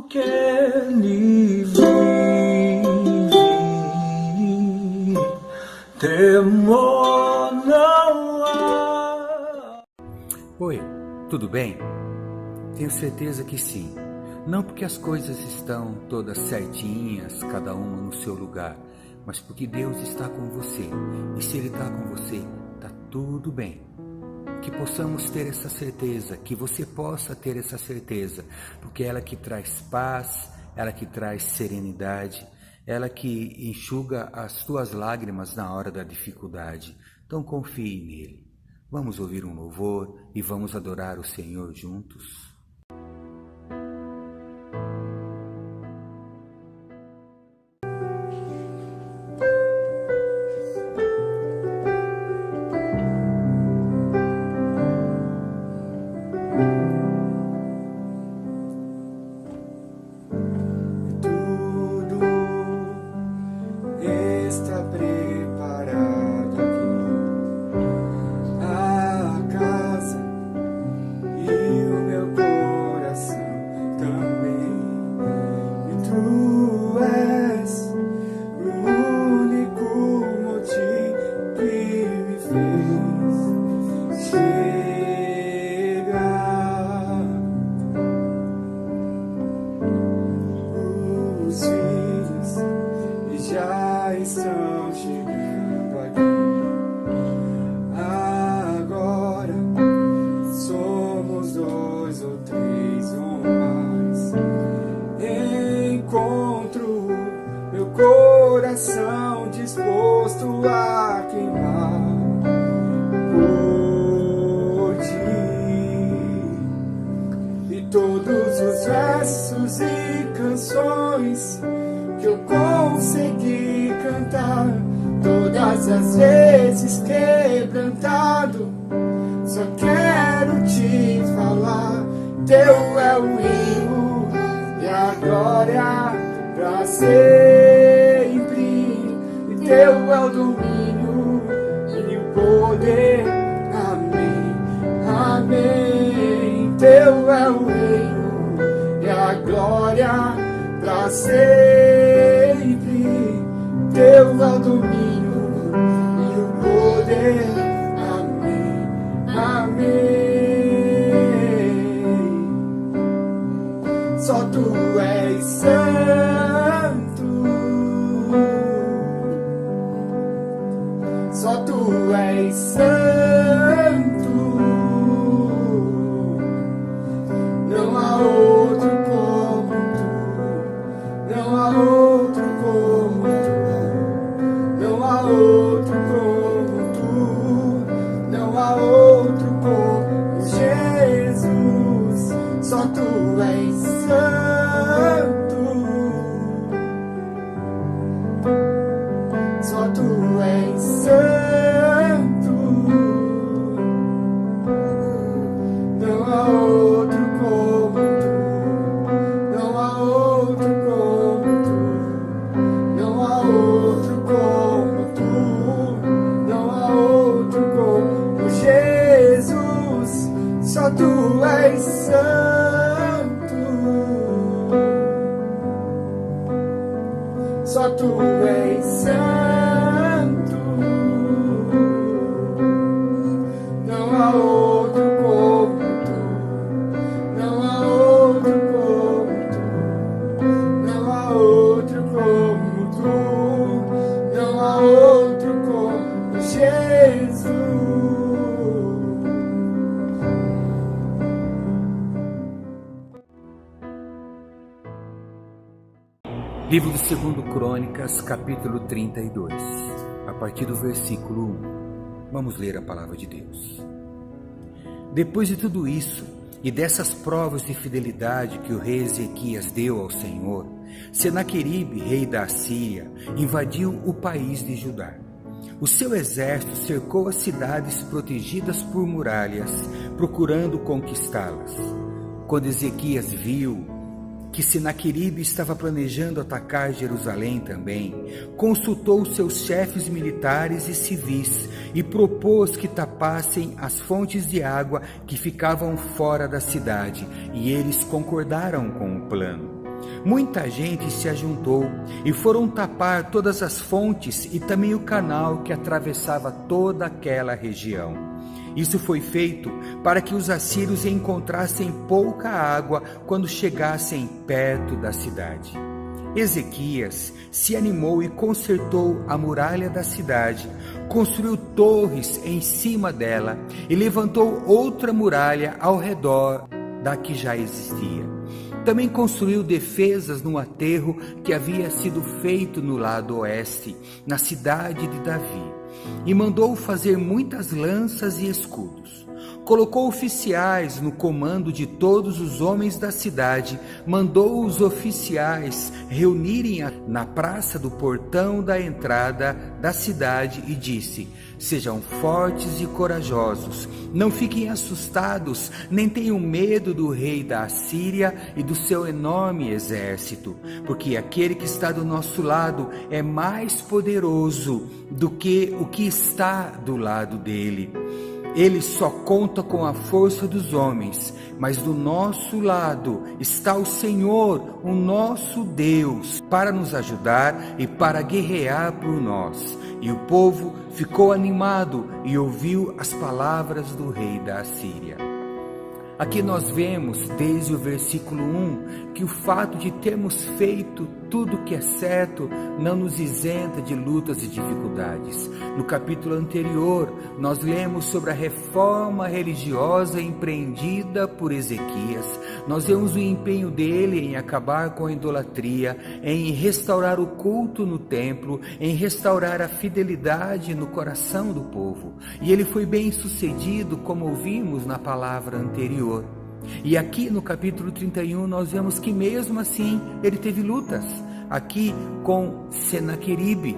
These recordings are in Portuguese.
que ele vive, temor não há. Oi, tudo bem? Tenho certeza que sim. Não porque as coisas estão todas certinhas, cada uma no seu lugar, mas porque Deus está com você. E se Ele está com você, está tudo bem. Que possamos ter essa certeza, que você possa ter essa certeza, porque ela que traz paz, ela que traz serenidade, ela que enxuga as tuas lágrimas na hora da dificuldade. Então confie nele. Vamos ouvir um louvor e vamos adorar o Senhor juntos. Está preparado aqui a casa e o meu coração também. E tu és o único motivo que me fez chegar. Os filhos já estão chegando aqui. Agora somos 2 ou 3 ou mais. Encontro meu coração disposto a queimar por ti. E todos os versos e canções que eu consegui cantar, todas as vezes quebrantado, só quero te falar. Teu é o hino e a glória pra sempre, e teu é o domínio e o poder. Amém, amém. Teu é o reino e a glória pra sempre, teu é o domínio e o poder. Amém, amém. Só tu és santo, só tu és santo. Não há outro como tu, não há outro como tu, não há outro como tu, não há outro como Jesus. Só tu és santo, só tu és santo. Não há outro como tu, não há outro como tu, não há outro como tu, não há outro como Jesus. Só tu és santo, só tu és santo. Não há outro como tu, não há outro como tu, não há outro como tu, não há outro como Jesus. Livro de 2 Crônicas, capítulo 32, a partir do versículo 1. Vamos ler a palavra de Deus. Depois de tudo isso, e dessas provas de fidelidade que o rei Ezequias deu ao Senhor, Senaqueribe, rei da Assíria, invadiu o país de Judá. O seu exército cercou as cidades protegidas por muralhas, procurando conquistá-las. Quando Ezequias viu que Senaqueribe estava planejando atacar Jerusalém também, consultou seus chefes militares e civis e propôs que tapassem as fontes de água que ficavam fora da cidade, e eles concordaram com o plano. Muita gente se ajuntou e foram tapar todas as fontes e também o canal que atravessava toda aquela região. Isso foi feito para que os assírios encontrassem pouca água quando chegassem perto da cidade. Ezequias se animou e consertou a muralha da cidade, construiu torres em cima dela e levantou outra muralha ao redor da que já existia. Também construiu defesas no aterro que havia sido feito no lado oeste, na cidade de Davi, e mandou fazer muitas lanças e escudos. Colocou oficiais no comando de todos os homens da cidade, mandou os oficiais reunirem na praça do portão da entrada da cidade e disse: sejam fortes e corajosos, não fiquem assustados, nem tenham medo do rei da Assíria e do seu enorme exército, porque aquele que está do nosso lado é mais poderoso do que o que está do lado dele. Ele só conta com a força dos homens, mas do nosso lado está o Senhor, o nosso Deus, para nos ajudar e para guerrear por nós. E o povo ficou animado e ouviu as palavras do rei da Assíria. Aqui nós vemos, desde o versículo 1, que o fato de termos feito tudo que é certo não nos isenta de lutas e dificuldades. No capítulo anterior, nós lemos sobre a reforma religiosa empreendida por Ezequias. Nós vemos o empenho dele em acabar com a idolatria, em restaurar o culto no templo, em restaurar a fidelidade no coração do povo. E ele foi bem sucedido, como ouvimos na palavra anterior. E aqui no capítulo 31 nós vemos que mesmo assim ele teve lutas, aqui com Senaqueribe,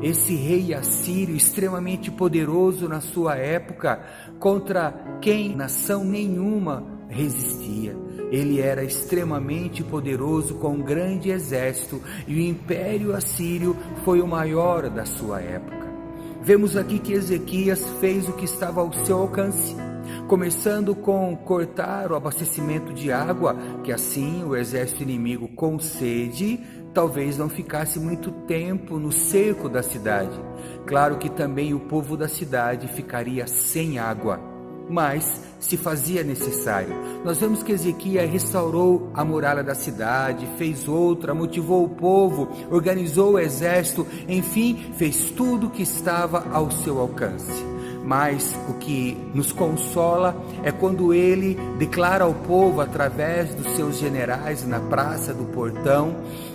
esse rei assírio extremamente poderoso na sua época, contra quem nação nenhuma resistia. Ele era extremamente poderoso, com um grande exército, e o império assírio foi o maior da sua época. Vemos aqui que Ezequias fez o que estava ao seu alcance, começando com cortar o abastecimento de água, que assim o exército inimigo com sede talvez não ficasse muito tempo no cerco da cidade. Claro que também o povo da cidade ficaria sem água, mas se fazia necessário. Nós vemos que Ezequias restaurou a muralha da cidade, fez outra, motivou o povo, organizou o exército, enfim, fez tudo o que estava ao seu alcance. Mas o que nos consola é quando ele declara ao povo, através dos seus generais na praça do portão,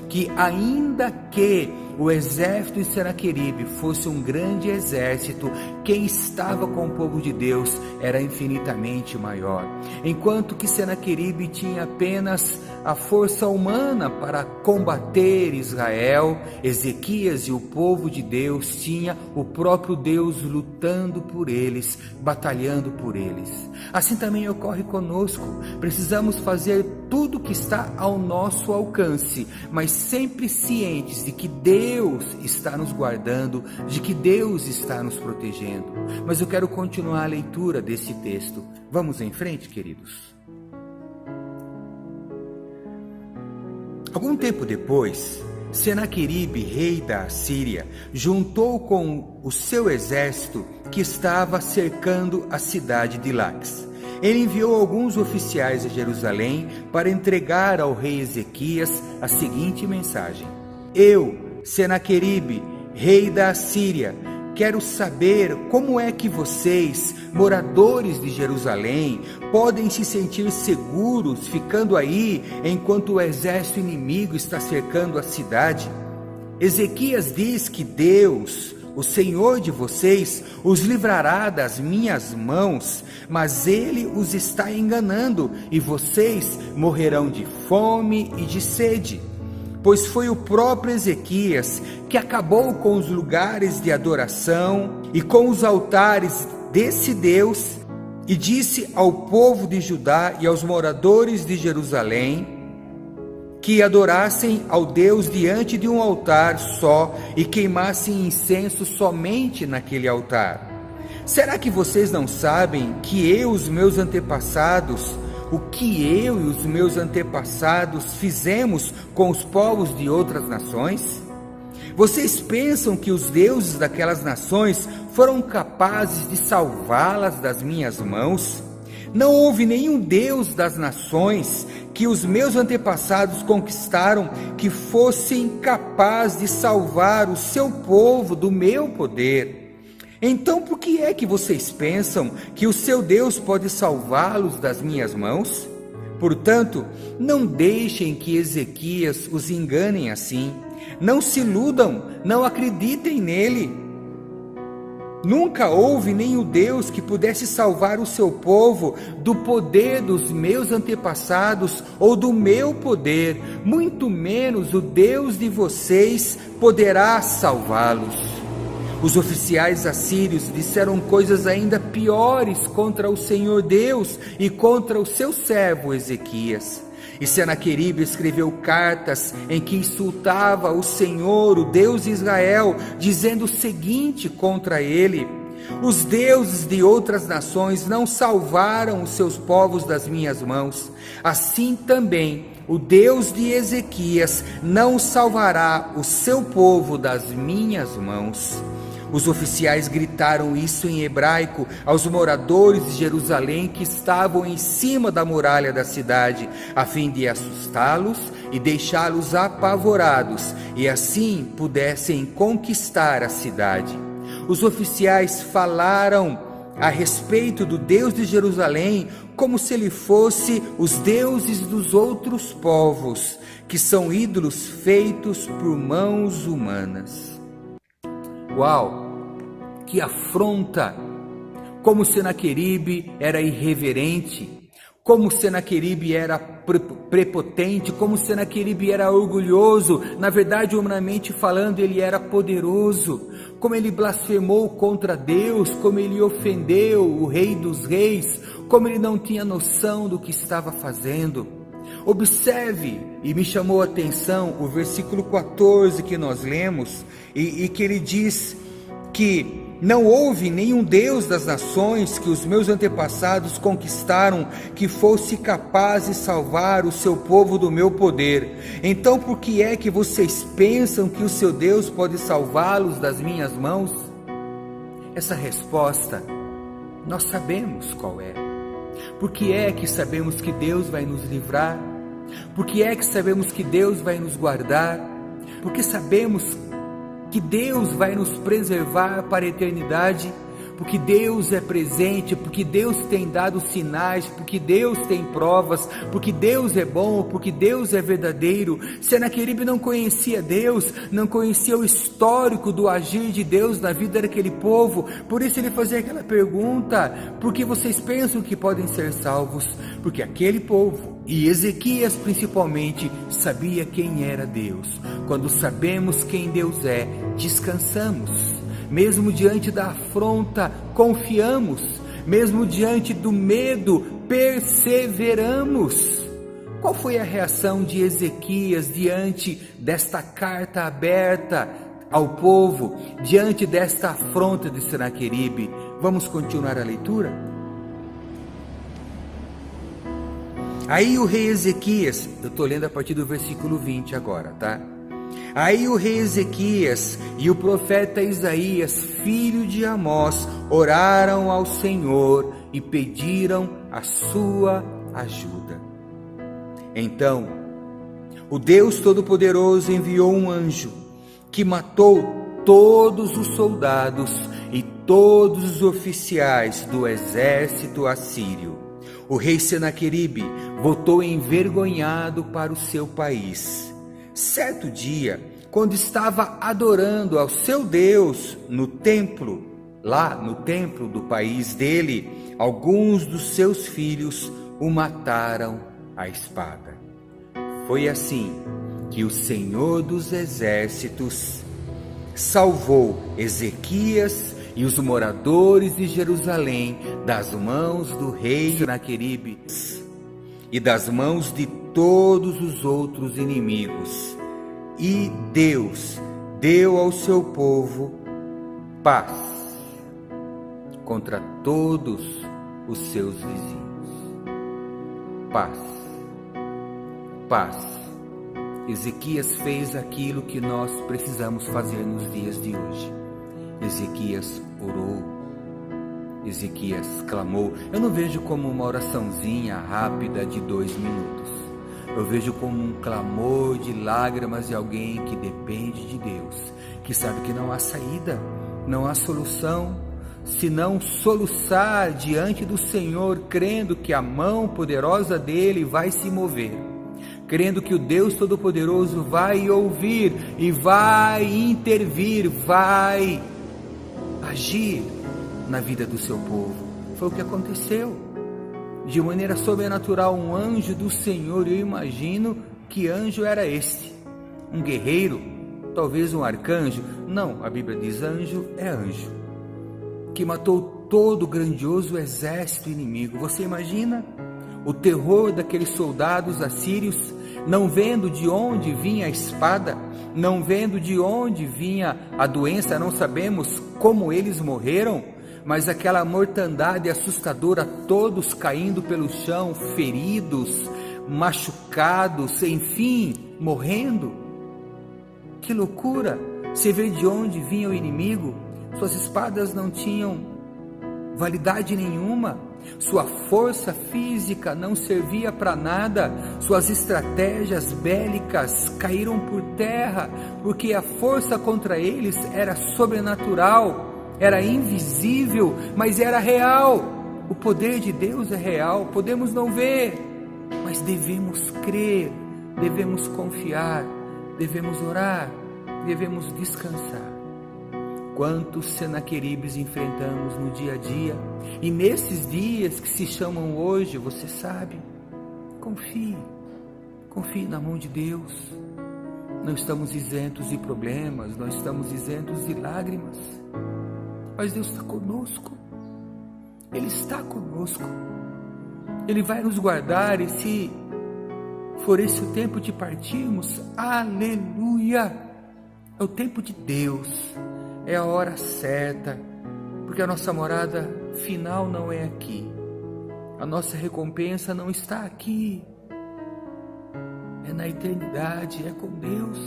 que ainda que o exército de Senaqueribe fosse um grande exército, quem estava com o povo de Deus era infinitamente maior. Enquanto que Senaqueribe tinha apenas a força humana para combater Israel, Ezequias e o povo de Deus tinha o próprio Deus lutando por eles, batalhando por eles. Assim também ocorre conosco. Precisamos fazer tudo o que está ao nosso alcance, mas sempre cientes de que Deus está nos guardando, de que Deus está nos protegendo. Mas eu quero continuar a leitura desse texto. Vamos em frente, queridos. Algum tempo depois, Senaqueribe, rei da Assíria, juntou com o seu exército que estava cercando a cidade de Laques. Ele enviou alguns oficiais a Jerusalém para entregar ao rei Ezequias a seguinte mensagem: Eu, Senaqueribe, rei da Assíria, quero saber como é que vocês, moradores de Jerusalém, podem se sentir seguros ficando aí enquanto o exército inimigo está cercando a cidade. Ezequias diz que Deus, o Senhor de vocês, os livrará das minhas mãos, mas ele os está enganando e vocês morrerão de fome e de sede. Pois foi o próprio Ezequias que acabou com os lugares de adoração e com os altares desse Deus e disse ao povo de Judá e aos moradores de Jerusalém que adorassem ao Deus diante de um altar só e queimassem incenso somente naquele altar. Será que vocês não sabem que eu, os meus antepassados, o que eu e os meus antepassados fizemos com os povos de outras nações? Vocês pensam que os deuses daquelas nações foram capazes de salvá-las das minhas mãos? Não houve nenhum deus das nações que os meus antepassados conquistaram que fossem capazes de salvar o seu povo do meu poder. Então por que é que vocês pensam que o seu Deus pode salvá-los das minhas mãos? Portanto, não deixem que Ezequias os enganem assim. Não se iludam, não acreditem nele. Nunca houve nenhum Deus que pudesse salvar o seu povo do poder dos meus antepassados ou do meu poder, muito menos o Deus de vocês poderá salvá-los. Os oficiais assírios disseram coisas ainda piores contra o Senhor Deus e contra o seu servo Ezequias. E Senaqueribe escreveu cartas em que insultava o Senhor, o Deus de Israel, dizendo o seguinte contra ele: os deuses de outras nações não salvaram os seus povos das minhas mãos, assim também o Deus de Ezequias não salvará o seu povo das minhas mãos. Os oficiais gritaram isso em hebraico aos moradores de Jerusalém que estavam em cima da muralha da cidade, a fim de assustá-los e deixá-los apavorados, e assim pudessem conquistar a cidade. Os oficiais falaram a respeito do Deus de Jerusalém como se ele fosse os deuses dos outros povos, que são ídolos feitos por mãos humanas. Uau, que afronta! Como Senaqueribe era irreverente, como Senaqueribe era prepotente, como Senaqueribe era orgulhoso. Na verdade, humanamente falando, ele era poderoso. Como ele blasfemou contra Deus, como ele ofendeu o Rei dos Reis, como ele não tinha noção do que estava fazendo. Observe, e me chamou a atenção o versículo 14 que nós lemos, e que ele diz que não houve nenhum Deus das nações que os meus antepassados conquistaram que fosse capaz de salvar o seu povo do meu poder. Então por que é que vocês pensam que o seu Deus pode salvá-los das minhas mãos? Essa resposta nós sabemos qual é. Por que é que sabemos que Deus vai nos livrar? Por que é que sabemos que Deus vai nos guardar? Porque sabemos que Deus vai nos preservar para a eternidade, porque Deus é presente, porque Deus tem dado sinais, porque Deus tem provas, porque Deus é bom, porque Deus é verdadeiro. Senaqueribe não conhecia Deus, não conhecia o histórico do agir de Deus na vida daquele povo, por isso ele fazia aquela pergunta: por que vocês pensam que podem ser salvos? Porque aquele povo, e Ezequias principalmente, sabia quem era Deus. Quando sabemos quem Deus é, descansamos. Mesmo diante da afronta, confiamos. Mesmo diante do medo, perseveramos. Qual foi a reação de Ezequias diante desta carta aberta ao povo, diante desta afronta de Senaqueribe? Vamos continuar a leitura? Aí o rei Ezequias, eu estou lendo a partir do versículo 20 agora, tá? Aí o rei Ezequias e o profeta Isaías, filho de Amós, oraram ao Senhor e pediram a sua ajuda. Então, o Deus Todo-Poderoso enviou um anjo que matou todos os soldados e todos os oficiais do exército assírio. O rei Senaqueribe voltou envergonhado para o seu país. Certo dia, quando estava adorando ao seu Deus no templo, lá no templo do país dele, alguns dos seus filhos o mataram à espada. Foi assim que o Senhor dos Exércitos salvou Ezequias e os moradores de Jerusalém das mãos do rei Senaqueribe e das mãos de todos os outros inimigos. E Deus deu ao seu povo paz contra todos os seus vizinhos. paz. Paz. Ezequias fez aquilo que nós precisamos fazer nos dias de hoje. Ezequias orou. Ezequias clamou. Eu não vejo como uma oraçãozinha rápida de 2 minutos. Eu vejo como um clamor de lágrimas de alguém que depende de Deus, que sabe que não há saída, não há solução, senão soluçar diante do Senhor, crendo que a mão poderosa dele vai se mover, crendo que o Deus Todo-Poderoso vai ouvir e vai intervir, vai agir na vida do seu povo. Foi o que aconteceu. De maneira sobrenatural, um anjo do Senhor, eu imagino que anjo era este, um guerreiro, talvez um arcanjo, não, a Bíblia diz anjo é anjo, que matou todo o grandioso exército inimigo. Você imagina o terror daqueles soldados assírios, não vendo de onde vinha a espada, não vendo de onde vinha a doença, não sabemos como eles morreram, mas aquela mortandade assustadora, todos caindo pelo chão, feridos, machucados, enfim, morrendo. Que loucura! Você vê de onde vinha o inimigo, suas espadas não tinham validade nenhuma, sua força física não servia para nada, suas estratégias bélicas caíram por terra, porque a força contra eles era sobrenatural, era invisível, mas era real. O poder de Deus é real, podemos não ver, mas devemos crer, devemos confiar, devemos orar, devemos descansar. Quantos Senaqueribes enfrentamos no dia a dia, e nesses dias que se chamam hoje, você sabe, confie na mão de Deus. Não estamos isentos de problemas, não estamos isentos de lágrimas, mas Deus está conosco, Ele está conosco, Ele vai nos guardar, e se for esse o tempo de partirmos, aleluia, é o tempo de Deus, é a hora certa, porque a nossa morada final não é aqui, a nossa recompensa não está aqui, é na eternidade, é com Deus.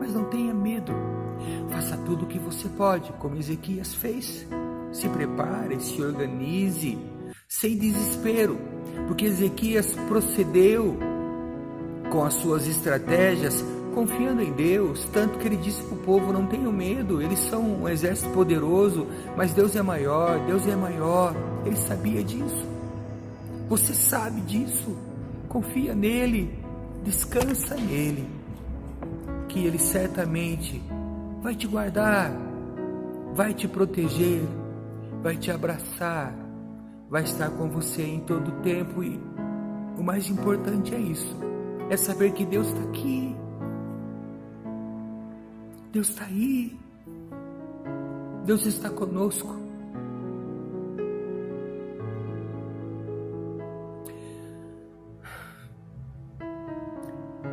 Mas não tenha medo, faça tudo o que você pode, como Ezequias fez, se prepare, se organize, sem desespero, porque Ezequias procedeu com as suas estratégias, confiando em Deus, tanto que ele disse para o povo, não tenham medo, eles são um exército poderoso, mas Deus é maior, ele sabia disso, você sabe disso, confia nele, descansa nele, que ele certamente vai te guardar, vai te proteger, vai te abraçar, vai estar com você em todo o tempo, e o mais importante é isso, é saber que Deus está aqui, Deus está aí, Deus está conosco.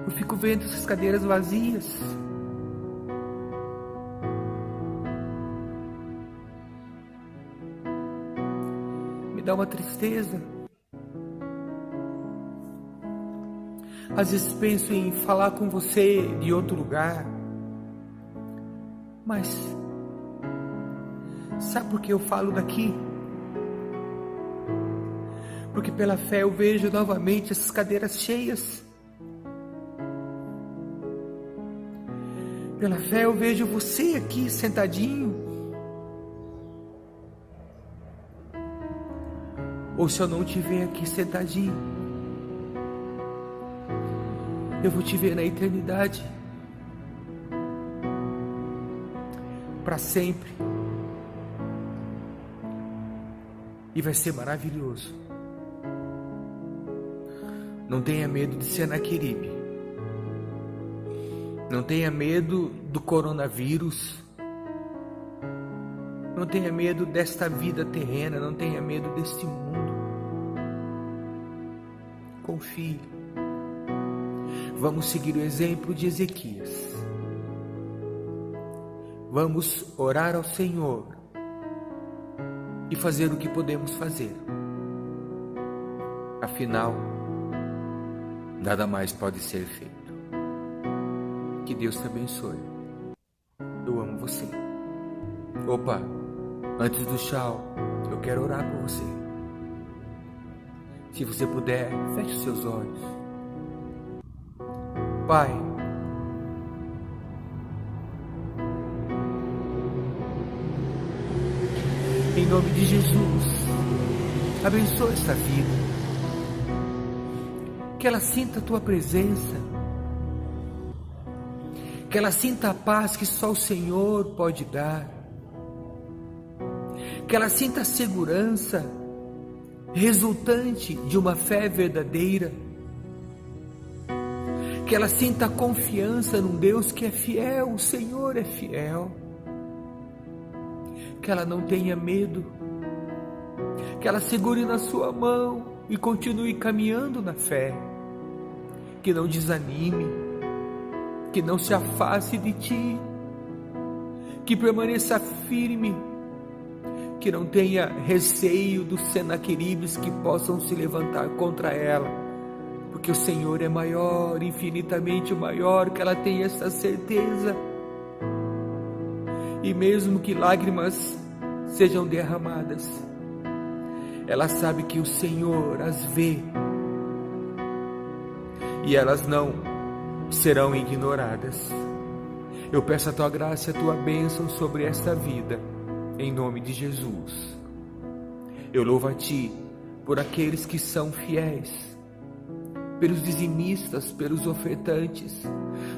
Eu fico vendo essas cadeiras vazias, me dá uma tristeza. Às vezes penso em falar com você de outro lugar, mas sabe por que eu falo daqui? Porque pela fé eu vejo novamente essas cadeiras cheias. Pela fé eu vejo você aqui sentadinho. Ou se eu não te ver aqui sentadinho, eu vou te ver na eternidade, para sempre, e vai ser maravilhoso. Não tenha medo de Senaqueribe, não tenha medo do coronavírus, não tenha medo desta vida terrena, não tenha medo deste mundo. Confie. Vamos seguir o exemplo de Ezequias. Vamos orar ao Senhor e fazer o que podemos fazer. Afinal, nada mais pode ser feito. Que Deus te abençoe. Eu amo você. Opa, antes do tchau, eu quero orar por você. Se você puder, feche os seus olhos. Pai, em nome de Jesus, abençoa essa vida. Que ela sinta a tua presença. Que ela sinta a paz que só o Senhor pode dar. Que ela sinta a segurança resultante de uma fé verdadeira. Que ela sinta a confiança num Deus que é fiel, o Senhor é fiel. Que ela não tenha medo. Que ela segure na sua mão e continue caminhando na fé. Que não desanime. Que não se afaste de ti, que permaneça firme, que não tenha receio dos Senaqueribes que possam se levantar contra ela, porque o Senhor é maior, infinitamente maior, que ela tenha essa certeza. E mesmo que lágrimas sejam derramadas, ela sabe que o Senhor as vê e elas não serão ignoradas. Eu peço a tua graça e a tua bênção sobre esta vida, em nome de Jesus. Eu louvo a ti por aqueles que são fiéis, pelos dizimistas, pelos ofertantes,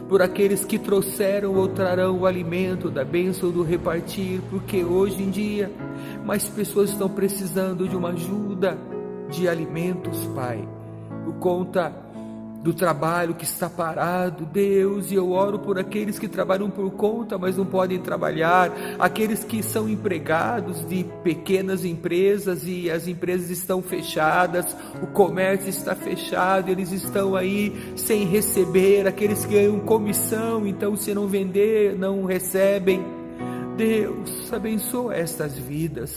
por aqueles que trouxeram ou trarão o alimento da bênção do repartir, porque hoje em dia mais pessoas estão precisando de uma ajuda de alimentos, Pai, por conta do trabalho que está parado, Deus, e eu oro por aqueles que trabalham por conta, mas não podem trabalhar, aqueles que são empregados de pequenas empresas e as empresas estão fechadas, o comércio está fechado, eles estão aí sem receber, aqueles que ganham comissão, então se não vender, não recebem. Deus, abençoa estas vidas.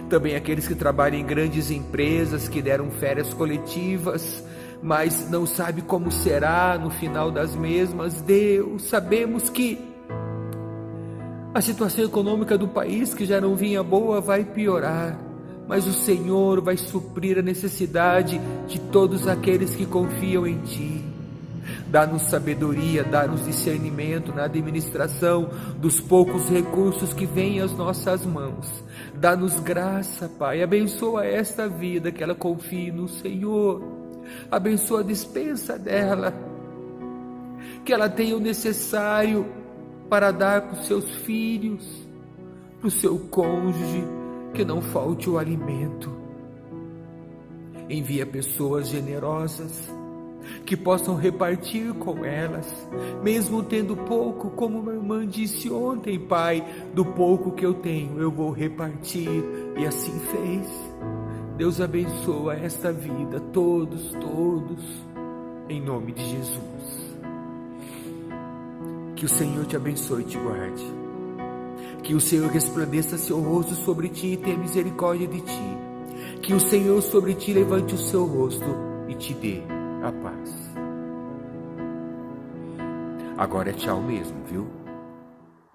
Também aqueles que trabalham em grandes empresas, que deram férias coletivas, mas não sabe como será no final das mesmas. Deus, sabemos que a situação econômica do país, que já não vinha boa, vai piorar, mas o Senhor vai suprir a necessidade de todos aqueles que confiam em Ti. Dá-nos sabedoria, dá-nos discernimento na administração dos poucos recursos que vêm às nossas mãos. Dá-nos graça, Pai, abençoa esta vida, que ela confie no Senhor. Abençoa a despensa dela, que ela tenha o necessário para dar para os seus filhos, para o seu cônjuge, que não falte o alimento. Envia pessoas generosas, que possam repartir com elas, mesmo tendo pouco, como minha irmã disse ontem, Pai, do pouco que eu tenho, eu vou repartir, e assim fez. Deus abençoa esta vida, todos, em nome de Jesus. Que o Senhor te abençoe e te guarde. Que o Senhor resplandeça seu rosto sobre ti e tenha misericórdia de ti. Que o Senhor sobre ti levante o seu rosto e te dê a paz. Agora é tchau mesmo, viu?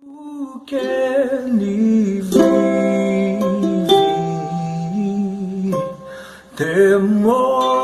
Who can live? Temor